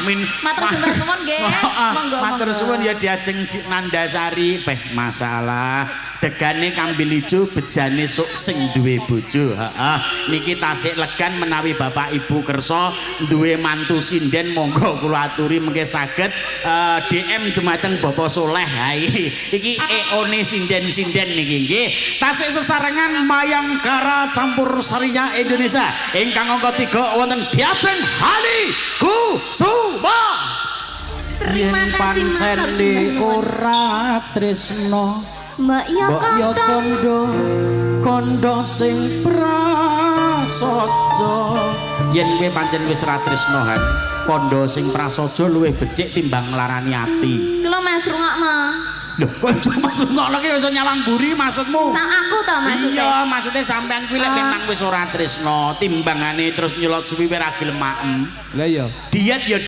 Amin. Matur nuwun nggih. Monggo. Matur suwun ya diajeng Nandasari. Masalah degane kambil ijo bejane sok sing duwe bojo. Heeh. Niki tasik legan menawi Bapak Ibu kersa duwe mantu sinden monggo kula aturi mengke saged DM dumateng Bapak Soleh. Ha iki EOne sinden-sinden niki nggih. Tasik sesarengan Mayangkara campur sarinya Indonesia ingkang angka 3 wonten diajeng Hani Kusuma. Terima kasih pancene ora tresno Mbak ya kondo sing prasaja yen kowe pancen wis ra tresno Han kondo sing prasaja luwih becik timbang nglarani ati. Kula Mas rungokno. Lho kok cuma rungokno ki iso nyawang buri maksudmu? Sak aku to maksudnya. Iya maksudnya sampean kuwi lek memang wis ora tresno timbangane terus nyelot suwi ora gelem maem. Lah iya. Diet ya